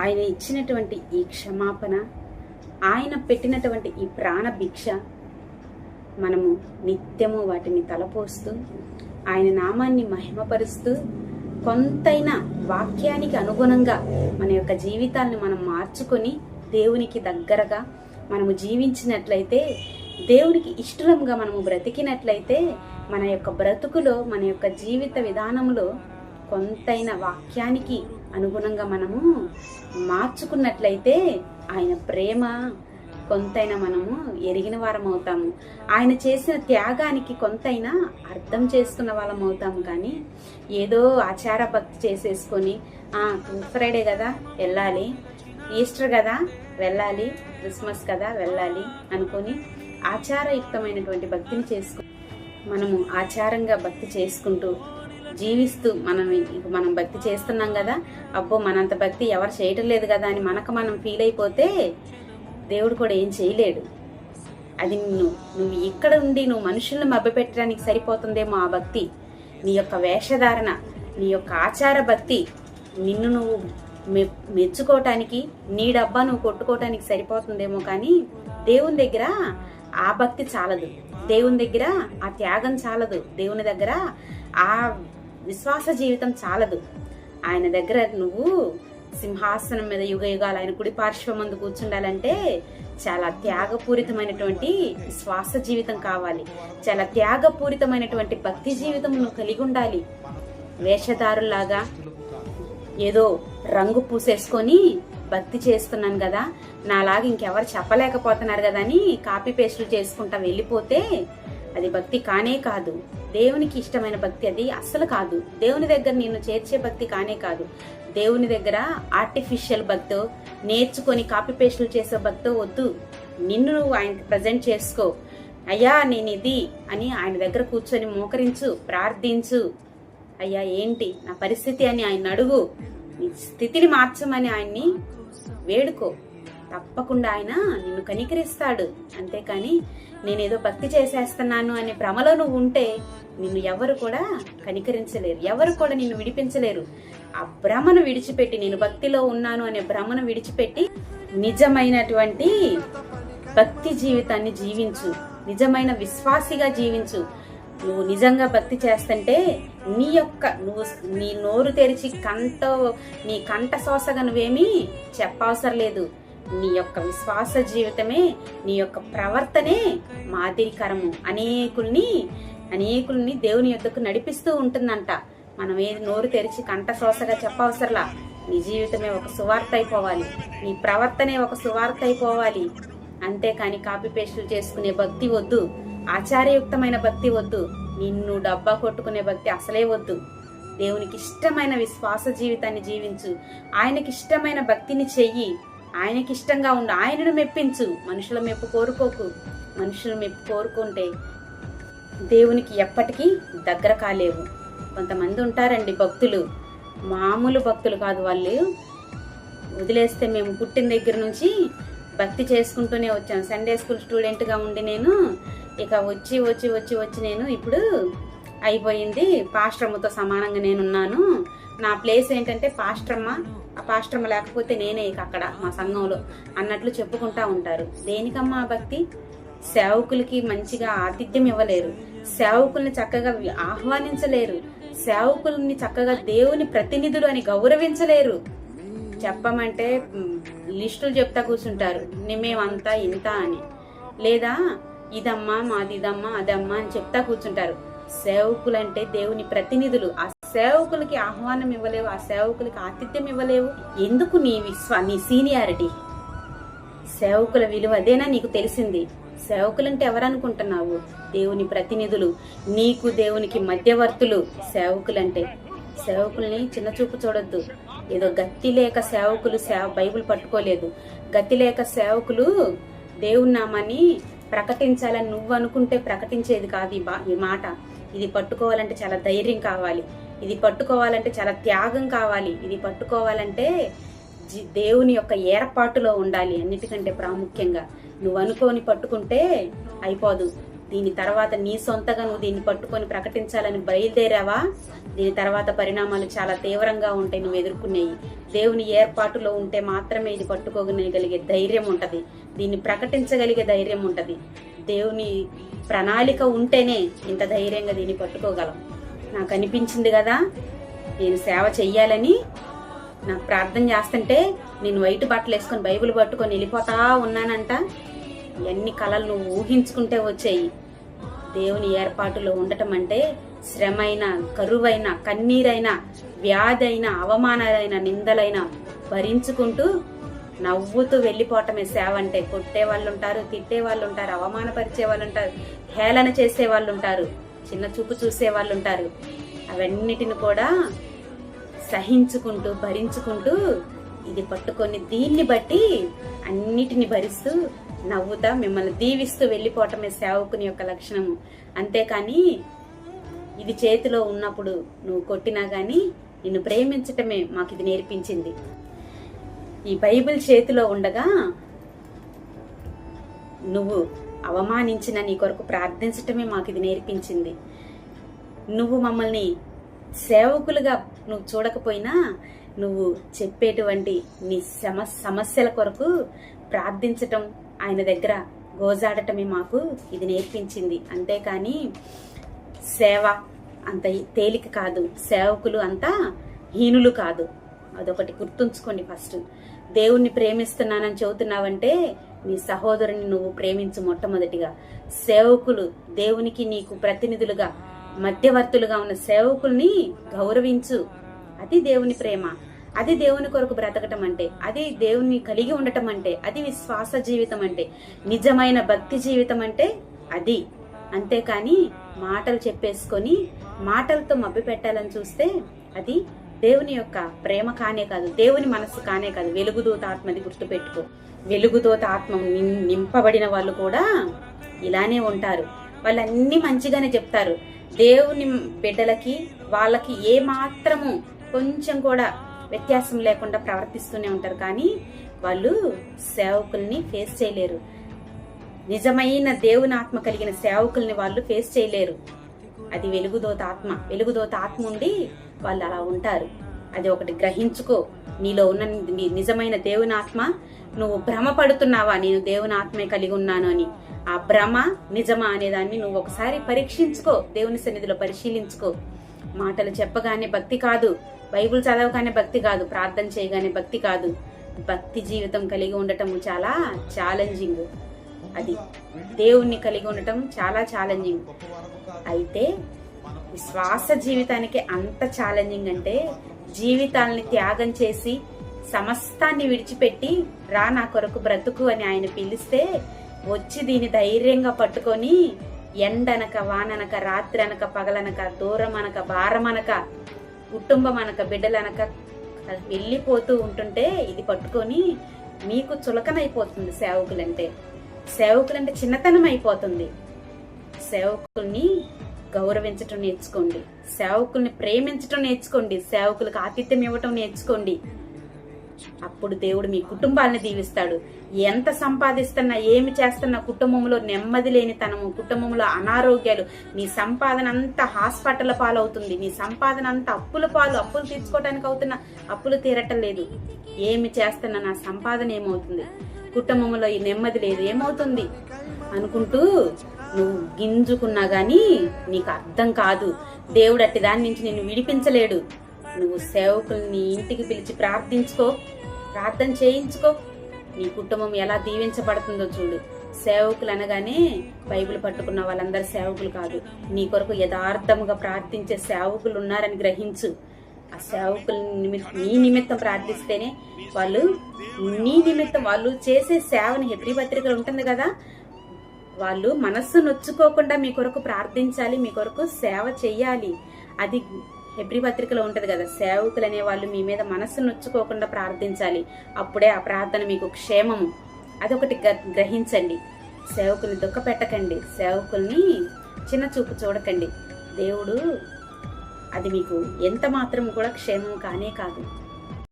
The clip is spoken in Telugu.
ఆయన ఇచ్చినటువంటి ఈ క్షమాపణ, ఆయన పెట్టినటువంటి ఈ ప్రాణ భిక్ష మనము నిత్యము వాటిని తలపోస్తూ ఆయన నామాన్ని మహిమపరుస్తూ కొంతైనా వాక్యానికి అనుగుణంగా మన యొక్క జీవితాలను మనం మార్చుకొని దేవునికి దగ్గరగా మనము జీవించినట్లయితే, దేవునికి ఇష్టంగా మనము బ్రతికినట్లయితే, మన యొక్క బ్రతుకులో మన యొక్క జీవిత విధానంలో కొంతైనా వాక్యానికి అనుగుణంగా మనము మార్చుకున్నట్లయితే ఆయన ప్రేమ కొంతైనా మనము ఎరిగిన వారం అవుతాము. ఆయన చేసిన త్యాగానికి కొంతైనా అర్థం చేసుకున్న వాళ్ళం అవుతాము. కానీ ఏదో ఆచార భక్తి చేసేసుకొని గుడ్ ఫ్రైడే కదా వెళ్ళాలి, ఈస్టర్ కదా వెళ్ళాలి, క్రిస్మస్ కదా వెళ్ళాలి అనుకొని ఆచారయుక్తమైనటువంటి భక్తిని మనము ఆచారంగా భక్తి చేసుకుంటూ జీవిస్తూ మనం భక్తి చేస్తున్నాం కదా, అబ్బో మనంత భక్తి ఎవరు చేయటం లేదు కదా అని మనం ఫీల్ అయిపోతే దేవుడు కూడా ఏం చేయలేడు. అది నువ్వు ఇక్కడ ఉండి నువ్వు మనుషులను మభ్యపెట్టడానికి సరిపోతుందేమో ఆ భక్తి. నీ యొక్క వేషధారణ, నీ యొక్క ఆచార భక్తి నిన్ను నువ్వు మెచ్చుకోవటానికి, నీ డబ్బా నువ్వు కొట్టుకోవటానికి సరిపోతుందేమో. కానీ దేవుని దగ్గర ఆ భక్తి చాలదు, దేవుని దగ్గర ఆ త్యాగం చాలదు, దేవుని దగ్గర ఆ విశ్వాస జీవితం చాలదు. ఆయన దగ్గర నువ్వు సింహాసనం మీద యుగ యుగాలు ఆయన కుడి పార్శ్వం ముందు కూర్చుండాలంటే చాలా త్యాగపూరితమైనటువంటి విశ్వాస జీవితం కావాలి, చాలా త్యాగపూరితమైనటువంటి భక్తి జీవితం నువ్వు కలిగి ఉండాలి. వేషధారులాగా ఏదో రంగు పూసేసుకొని భక్తి చేస్తున్నాను కదా, నాలాగా ఇంకెవరు చెప్పలేకపోతున్నారు కదా అని కాపీ పేస్టులు చేసుకుంటా వెళ్ళిపోతే అది భక్తి కానే కాదు. దేవునికి ఇష్టమైన భక్తి అది అస్సలు కాదు. దేవుని దగ్గర నిన్ను చేర్చే భక్తి కానే కాదు. దేవుని దగ్గర ఆర్టిఫిషియల్ భక్తో, నేర్చుకొని కాపీ పేస్టులు చేసే భక్తో వద్దు. నిన్ను నువ్వు ఆయనకి ప్రజెంట్ చేసుకో. అయ్యా నేను ఇది అని ఆయన దగ్గర కూర్చొని మోకరించు, ప్రార్థించు. అయ్యా ఏంటి నా పరిస్థితి అని ఆయన అడుగు. నీ స్థితిని మార్చమని ఆయన్ని వేడుకో. తప్పకుండా ఆయన నిన్ను కనికరిస్తాడు. అంతేకాని నేనేదో భక్తి చేసేస్తున్నాను అనే భ్రమలో నువ్వు ఉంటే నిన్ను ఎవరు కూడా కనికరించలేరు, ఎవరు కూడా నిన్ను విడిపించలేరు. ఆ భ్రమను విడిచిపెట్టి, నేను భక్తిలో ఉన్నాను అనే భ్రమను విడిచిపెట్టి నిజమైనటువంటి భక్తి జీవితాన్ని జీవించు, నిజమైన విశ్వాసిగా జీవించు. నువ్వు నిజంగా భక్తి చేస్తుంటే నీ నోరు తెరిచి నీ కంట శ్వాసగా నువ్వేమీ చెప్పవసరం లేదు. నీ యొక్క విశ్వాస జీవితమే, నీ యొక్క ప్రవర్తనే మాదిరికరము. అనేకుల్ని దేవుని యొద్దకు నడిపిస్తూ ఉంటుందంట. మనం ఏది నోరు తెరిచి కంట శ్వాసగా చెప్పవసరలా. నీ జీవితమే ఒక సువార్త అయిపోవాలి, నీ ప్రవర్తనే ఒక సువార్త అయిపోవాలి. అంతేకాని కాపీ పేస్టులు చేసుకునే భక్తి వద్దు, ఆచారయుక్తమైన భక్తి వద్దు, నిన్ను డబ్బా కొట్టుకునే భక్తి అసలే వద్దు. దేవునికి ఇష్టమైన విశ్వాస జీవితాన్ని జీవించు, ఆయనకి ఇష్టమైన భక్తిని చెయ్యి, ఆయనకి ఇష్టంగా ఉండు, ఆయనను మెప్పించు. మనుషుల మెప్పు కోరుకోకు. మనుషుల మెప్పు కోరుకుంటే దేవునికి ఎప్పటికీ దగ్గర కాలేవు. కొంతమంది ఉంటారండి భక్తులు, మామూలు భక్తులు కాదు. వాళ్ళు వదిలేస్తే మేము పుట్టిన దగ్గర నుంచి భక్తి చేసుకుంటూనే వచ్చాను. సండే స్కూల్ స్టూడెంట్గా ఉండి నేను ఇక వచ్చి వచ్చి వచ్చి వచ్చి నేను ఇప్పుడు అయిపోయింది, పాస్టర్మతో సమానంగా నేనున్నాను. నా ప్లేస్ ఏంటంటే పాస్టర్మ, ఆ పాస్టర్మ లేకపోతే నేనే ఇక అక్కడ మా సంఘంలో అన్నట్లు చెప్పుకుంటా ఉంటారు. దేనికమ్మా ఆ భక్తి? సేవకులకి మంచిగా ఆతిథ్యం ఇవ్వలేరు, సేవకుల్ని చక్కగా ఆహ్వానించలేరు, సేవకుల్ని చక్కగా దేవుని ప్రతినిధులు అని గౌరవించలేరు. చెప్పమంటే లిస్టులు చెప్తా కూర్చుంటారు, మేమంతా ఇంత అని, లేదా ఇదమ్మా మాది, ఇదమ్మా అదమ్మా అని చెప్తా కూర్చుంటారు. సేవకులంటే దేవుని ప్రతినిధులు. ఆ సేవకులకి ఆహ్వానం ఇవ్వలేవు, ఆ సేవకులకి ఆతిథ్యం ఇవ్వలేవు. ఎందుకు నీ సీనియారిటీ? సేవకుల విలువ అదేనా నీకు తెలిసింది? సేవకులంటే ఎవరనుకుంటున్నావు? దేవుని ప్రతినిధులు, నీకు దేవునికి మధ్యవర్తులు సేవకులంటే. సేవకుల్ని చిన్న చూపు చూడొద్దు. ఏదో గతి లేక సేవకులు బైబిల్ పట్టుకోలేదు, గతి లేక సేవకులు దేవుని నామాన్ని ప్రకటించాలని నువ్వు అనుకుంటే ప్రకటించేది కాదు ఈ మాట. ఇది పట్టుకోవాలంటే చాలా ధైర్యం కావాలి, ఇది పట్టుకోవాలంటే చాలా త్యాగం కావాలి, ఇది పట్టుకోవాలంటే దేవుని యొక్క ఏర్పాటులో ఉండాలి. అన్నిటికంటే ప్రాముఖ్యంగా నువ్వు అనుకోని పట్టుకుంటే అయిపోదు. దీని తర్వాత నీ సొంతగా నువ్వు దీన్ని పట్టుకొని ప్రకటించాలని బయలుదేరావా, దీని తర్వాత పరిణామాలు చాలా తీవ్రంగా ఉంటాయి నువ్వు ఎదుర్కొనేవి. దేవుని ఏర్పాటులో ఉంటే మాత్రమే ఇది పట్టుకోగలిగే ధైర్యం ఉంటుంది, దీన్ని ప్రకటించగలిగే ధైర్యం ఉంటుంది. దేవుని ప్రణాళిక ఉంటేనే ఇంత ధైర్యంగా దీన్ని పట్టుకోగలం. నాకు అనిపించింది కదా నేను సేవ చెయ్యాలని. నాకు ప్రార్థన చేస్తుంటే నేను వైట్ బట్టలు వేసుకొని బైబిల్ పట్టుకొని వెళ్ళిపోతా ఉన్నానంట. ఎన్ని కళలు నువ్వు ఊహించుకుంటే వచ్చాయి. దేవుని ఏర్పాటులో ఉండటం అంటే శ్రమైన, కరువైన, కన్నీరైన, వ్యాధైన, అవమానాలైన, నిందలైన భరించుకుంటూ నవ్వుతూ వెళ్ళిపోవటమే సేవ అంటే. కొట్టే వాళ్ళు ఉంటారు, తిట్టే వాళ్ళు ఉంటారు, అవమానపరిచే వాళ్ళు ఉంటారు, హేళన చేసే వాళ్ళు ఉంటారు, చిన్న చూపు చూసే వాళ్ళు ఉంటారు. అవన్నిటిని కూడా సహించుకుంటూ భరించుకుంటూ ఇది పట్టుకొని దీన్ని బట్టి అన్నిటిని భరిస్తూ నవ్వుతా మిమ్మల్ని దీవిస్తూ వెళ్ళిపోవటమే సేవకుని యొక్క లక్షణము. అంతేకాని ఇది చేతిలో ఉన్నప్పుడు నువ్వు కొట్టినా గాని నిన్ను ప్రేమించటమే మాకు ఇది నేర్పించింది. ఈ బైబిల్ చేతిలో ఉండగా నువ్వు అవమానించిన నీ కొరకు ప్రార్థించటమే మాకు ఇది నేర్పించింది. నువ్వు మమ్మల్ని సేవకులుగా నువ్వు చూడకపోయినా నువ్వు చెప్పేటువంటి నీ సమస్యల కొరకు ప్రార్థించటం, ఆయన దగ్గర గోజాడటమే మాకు ఇది నేర్పించింది. అంతేకాని సేవ అంత తేలిక కాదు, సేవకులు అంతా హీనులు కాదు. అదొకటి గుర్తుంచుకోండి. ఫస్ట్ దేవుణ్ణి ప్రేమిస్తున్నానని చెబుతున్నావంటే నీ సహోదరుని నువ్వు ప్రేమించు. మొట్టమొదటిగా సేవకులు దేవునికి నీకు ప్రతినిధులుగా మధ్యవర్తులుగా ఉన్న సేవకుల్ని గౌరవించు. అది దేవుని ప్రేమ, అది దేవుని కొరకు బ్రతకటం అంటే, అది దేవుని కలిగి ఉండటం అంటే, అది విశ్వాస జీవితం అంటే, నిజమైన భక్తి జీవితం అంటే అది. అంతేకాని మాటలు చెప్పేసుకొని మాటలతో మభ్య పెట్టాలని చూస్తే అది దేవుని యొక్క ప్రేమ కానే కాదు, దేవుని మనస్సు కానే కాదు. వెలుగుదూత ఆత్మది గుర్తుపెట్టుకో. వెలుగుదూత ఆత్మ నింపబడిన వాళ్ళు కూడా ఇలానే ఉంటారు. వాళ్ళు అన్ని మంచిగానే చెప్తారు. దేవుని బిడ్డలకి వాళ్ళకి ఏ మాత్రము కొంచెం కూడా వ్యత్యాసం లేకుండా ప్రవర్తిస్తూనే ఉంటారు. కానీ వాళ్ళు సేవకుల్ని ఫేస్ చేయలేరు. నిజమైన దేవుని ఆత్మ కలిగిన సేవకుల్ని వాళ్ళు ఫేస్ చేయలేరు. అది వెలుగుదూత ఆత్మ. వెలుగుదూత ఆత్మ ఉండి వాళ్ళు అలా ఉంటారు. అది ఒకటి గ్రహించుకో. నీలో ఉన్న నిజమైన దేవుని ఆత్మ, నువ్వు భ్రమ పడుతున్నావా నేను దేవుని ఆత్మే కలిగి ఉన్నాను అని? ఆ భ్రమ నిజమా అనేదాన్ని నువ్వు ఒకసారి పరీక్షించుకో, దేవుని సన్నిధిలో పరిశీలించుకో. మాటలు చెప్పగానే భక్తి కాదు, బైబిల్ చదవగానే భక్తి కాదు, ప్రార్థన చేయగానే భక్తి కాదు. భక్తి జీవితం కలిగి ఉండటం చాలా ఛాలెంజింగ్. అది దేవుణ్ణి కలిగి ఉండటం చాలా ఛాలెంజింగ్. అయితే విశ్వాస జీవితానికి అంత ఛాలెంజింగ్ అంటే జీవితాలని త్యాగం చేసి సమస్తాన్ని విడిచిపెట్టి రా నా కొరకు బ్రతుకు అని ఆయన పిలిస్తే వచ్చి దీన్ని ధైర్యంగా పట్టుకొని ఎండనక వాననక రాత్రి అనక పగలనక దూరం అనక భారం అనక కుటుంబం అనక బిడ్డలనక వెళ్ళిపోతూ ఉంటుంటే ఇది పట్టుకొని మీకు చులకనైపోతుంది. సేవకులంటే చిన్నతనం అయిపోతుంది. సేవకుల్ని గౌరవించటం నేర్చుకోండి, సేవకుల్ని ప్రేమించటం నేర్చుకోండి, సేవకులకు ఆతిథ్యం ఇవ్వటం నేర్చుకోండి. అప్పుడు దేవుడు మీ కుటుంబాలను దీవిస్తాడు. ఎంత సంపాదిస్తున్నా, ఏమి చేస్తున్నా, కుటుంబంలో నెమ్మది లేనితనము, కుటుంబంలో అనారోగ్యాలు, నీ సంపాదన అంతా హాస్పిటల్ పాలవుతుంది, నీ సంపాదన అంతా అప్పుల పాలు, అప్పులు తీర్చుకోవడానికి అవుతున్న అప్పులు తీరటం లేదు. ఏమి చేస్తున్నా నా సంపాదన ఏమవుతుంది, కుటుంబంలో ఈ నెమ్మది లేదు, ఏమవుతుంది అనుకుంటూ నువ్వు గింజుకున్నా గానీ నీకు అర్థం కాదు. దేవుడు అట్టి దాని నుంచి నిన్ను విడిపించలేడు. నువ్వు సేవకుల్ని ఇంటికి పిలిచి ప్రార్థన చేయించుకో. నీ కుటుంబం ఎలా దీవించబడుతుందో చూడు. సేవకులు అనగానే బైబిల్ పట్టుకున్న వాళ్ళందరూ సేవకులు కాదు. నీ కొరకు యథార్థముగా ప్రార్థించే సేవకులు ఉన్నారని గ్రహించు. ఆ సేవకుల నీ నిమిత్తం ప్రార్థిస్తేనే వాళ్ళు నీ నిమిత్తం వాళ్ళు చేసే సేవని హెబ్రీ పత్రికలు ఉంటుంది కదా, వాళ్ళు మనస్సు నొచ్చుకోకుండా మీ కొరకు ప్రార్థించాలి, మీ కొరకు సేవ చెయ్యాలి. అది హెబ్రీ పత్రికలో ఉంటది కదా, సేవకులు అనే వాళ్ళు మీ మీద మనస్సు నొచ్చుకోకుండా ప్రార్థించాలి. అప్పుడే ఆ ప్రార్థన మీకు క్షేమము. అదొకటి గ్రహించండి. సేవకుల్ని దుఃఖ పెట్టకండి, సేవకుల్ని చిన్న చూపు చూడకండి. దేవుడు అది మీకు ఎంత మాత్రం కూడా క్షేమం కానే కాదు.